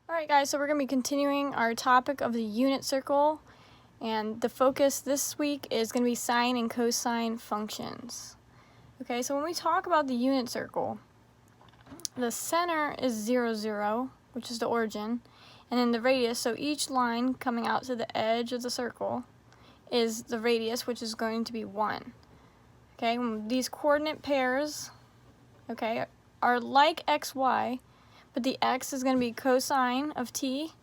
Alright guys, so we're going to be continuing our topic of the unit circle, and the focus this week is going to be sine and cosine functions. Okay, so when we talk about the unit circle, the center is 0, 0, which is the origin, and then the radius, so each line coming out to the edge of the circle is the radius, which is going to be 1. Okay, these coordinate pairs, okay, are like xy, but the x is going to be cosine of t,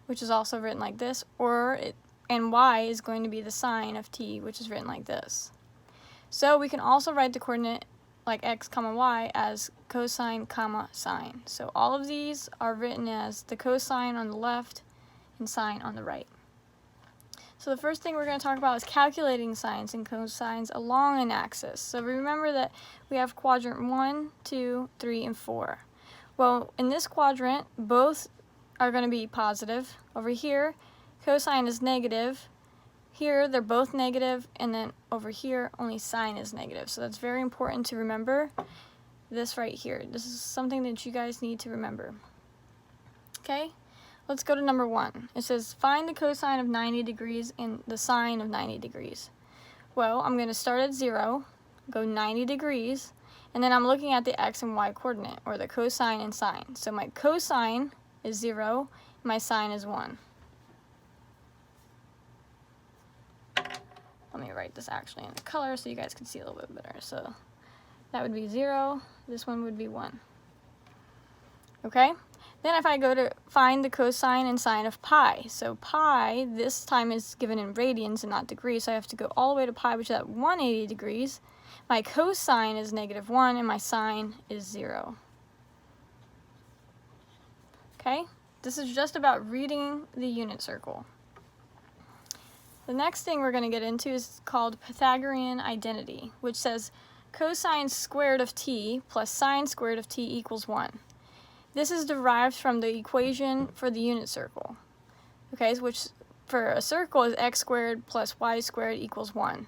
which is also written like this, and y is going to be the sine of t, which is written like this. So we can also write the coordinate like x comma y as cosine comma sine. So all of these are written as the cosine on the left and sine on the right. So the first thing we're going to talk about is calculating sines and cosines along an axis. So remember that we have quadrant 1, 2, 3, and 4. Well, in this quadrant, both are going to be positive. Over here, cosine is negative. Here, they're both negative, and then over here, only sine is negative. So that's very important to remember this right here. This is something that you guys need to remember. Okay, let's go to number 1. It says, find the cosine of 90 degrees and the sine of 90 degrees. Well, I'm going to start at 0, go 90 degrees, and then I'm looking at the x and y coordinate, or the cosine and sine. So my cosine is 0, my sine is 1. Let me write this actually in the color so you guys can see a little bit better. So that would be 0, this one would be 1. Okay? Then if I go to find the cosine and sine of pi, so pi this time is given in radians and not degrees, so I have to go all the way to pi, which is at 180 degrees. My cosine is -1 and my sine is 0. Okay? This is just about reading the unit circle. The next thing we're going to get into is called Pythagorean identity, which says cosine squared of t plus sine squared of t equals 1. This is derived from the equation for the unit circle. Okay, which for a circle is x squared plus y squared equals 1,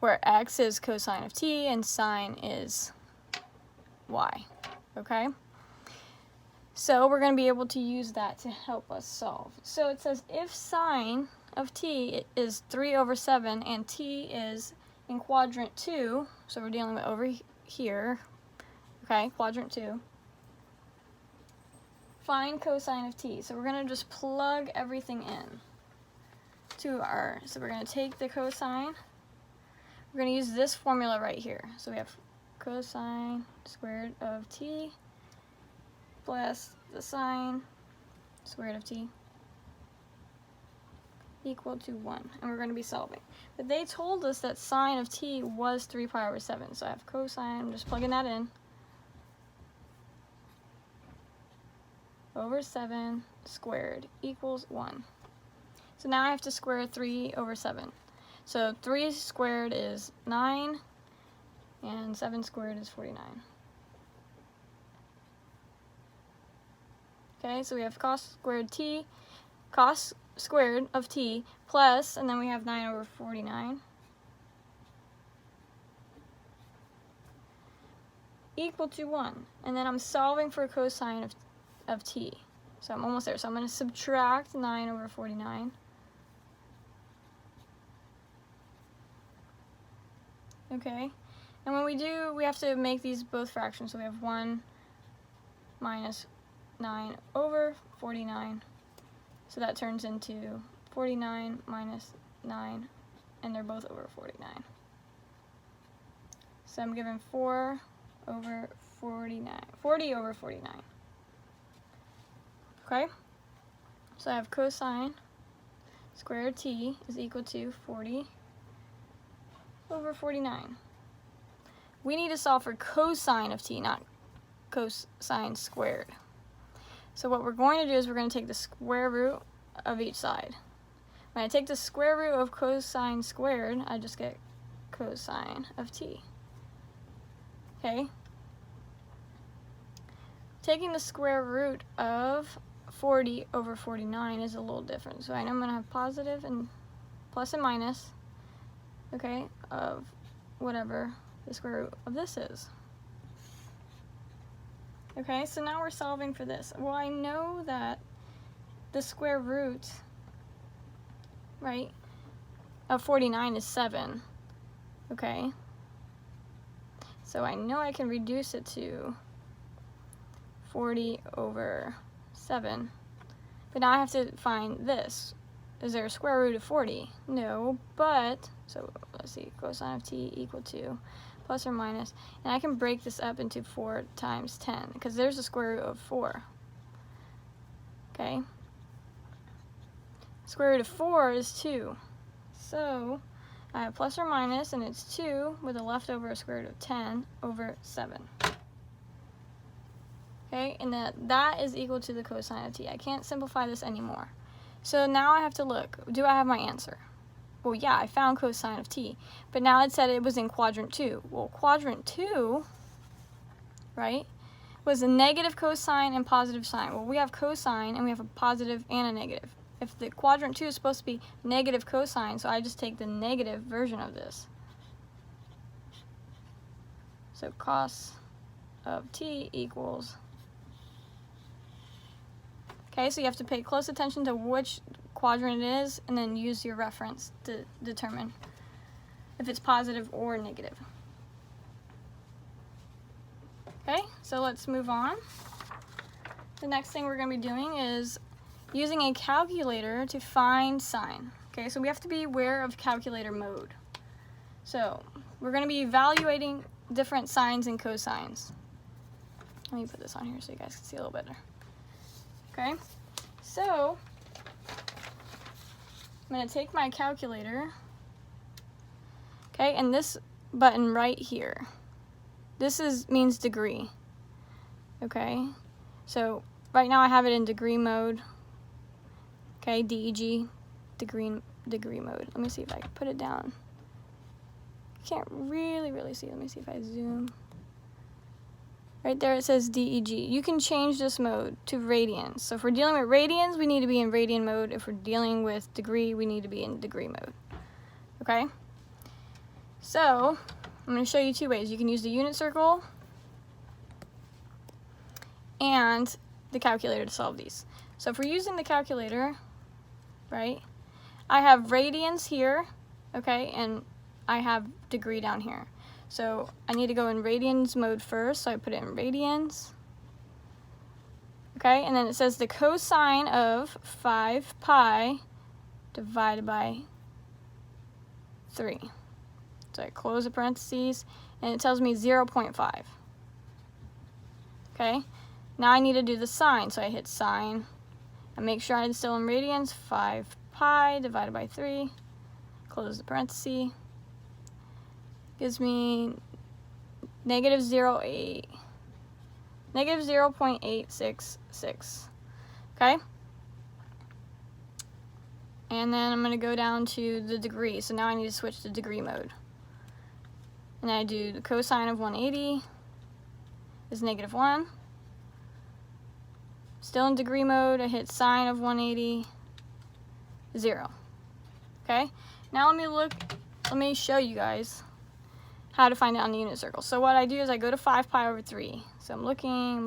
where x is cosine of t and sine is y. Okay? So we're going to be able to use that to help us solve. So it says if sine of t is 3/7 and t is in quadrant 2, so we're dealing with over here, okay, quadrant 2, find cosine of t. So we're going to just plug everything in to so we're going to take the cosine, we're going to use this formula right here. So we have cosine squared of t plus the sine squared of t equal to 1, and we're going to be solving. But they told us that sine of t was 3π/7, so I have cosine, I'm just plugging that in, over 7 squared equals 1. So now I have to square 3/7. So 3 squared is 9, and 7 squared is 49. Okay, so we have cos squared of t plus, and then we have 9/49 equal to 1. And then I'm solving for cosine of t. So I'm almost there. So I'm going to subtract 9/49. Okay, and when we do, we have to make these both fractions. So we have 1 minus 9/49. So that turns into 49 minus 9, and they're both over 49. So I'm given 40/49. Okay? So I have cosine squared t is equal to 40/49. We need to solve for cosine of t, not cosine squared. So what we're going to do is we're going to take the square root of each side. When I take the square root of cosine squared, I just get cosine of t. Okay? Taking the square root of 40/49 is a little different. So I know I'm going to have positive and plus and minus, okay, of whatever the square root of this is. Okay, so now we're solving for this. Well, I know that the square root, right, of 49 is 7, okay? So I know I can reduce it to 40 over 7. But now I have to find this. Is there a square root of 40? No, but, so let's see, cosine of t equal to plus or minus, and I can break this up into 4 times 10, because there's a square root of 4. Okay? Square root of 4 is 2. So I have plus or minus, and it's 2 with a leftover square root of 10 over 7. Okay, and that is equal to the cosine of t. I can't simplify this anymore. So now I have to look, do I have my answer? Well, yeah, I found cosine of t, but now it said it was in quadrant 2. Well, quadrant 2, right, was a negative cosine and positive sine. Well, we have cosine, and we have a positive and a negative. If the quadrant 2 is supposed to be negative cosine, so I just take the negative version of this. So cos of t equals, okay, so you have to pay close attention to which quadrant it is, and then use your reference to determine if it's positive or negative. Okay, so let's move on. The next thing we're going to be doing is using a calculator to find sine. Okay, so we have to be aware of calculator mode. So we're going to be evaluating different sines and cosines. Let me put this on here so you guys can see a little better. Okay, so I'm going to take my calculator, okay, and this button right here, this means degree, okay, so right now I have it in degree mode, okay, DEG, degree mode. Let me see if I can put it down. Can't really see. Let me see if I zoom. Right there it says DEG. You can change this mode to radians. So if we're dealing with radians, we need to be in radian mode. If we're dealing with degree, we need to be in degree mode. Okay? So I'm going to show you 2 ways. You can use the unit circle and the calculator to solve these. So if we're using the calculator, right, I have radians here, okay, and I have degree down here. So I need to go in radians mode first, so I put it in radians. Okay, and then it says the cosine of 5 pi divided by 3. So I close the parentheses, and it tells me 0.5. Okay, now I need to do the sine, so I hit sine, and make sure I'm still in radians, 5 pi divided by 3, close the parenthesis. Gives me negative 0.866, okay? And then I'm going to go down to the degree, so now I need to switch to degree mode. And I do the cosine of 180 is negative 1. Still in degree mode, I hit sine of 180, 0. Okay? Now let me show you guys how to find it on the unit circle. So what I do is I go to 5 pi over 3. So I'm looking.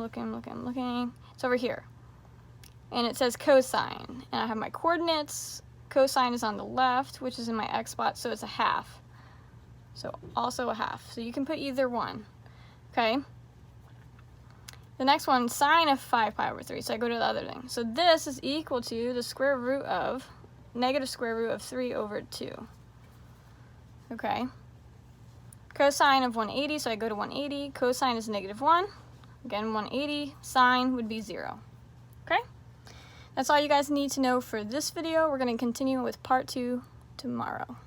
It's over here. And it says cosine. And I have my coordinates. Cosine is on the left, which is in my x spot, so it's a half. So also a half. So you can put either one. Okay? The next one, sine of 5 pi over 3. So I go to the other thing. So this is equal to the square root of, negative square root of 3 over 2. Okay? Cosine of 180, so I go to 180. Cosine is negative 1. Again, 180. Sine would be 0. Okay? That's all you guys need to know for this video. We're going to continue with part 2 tomorrow.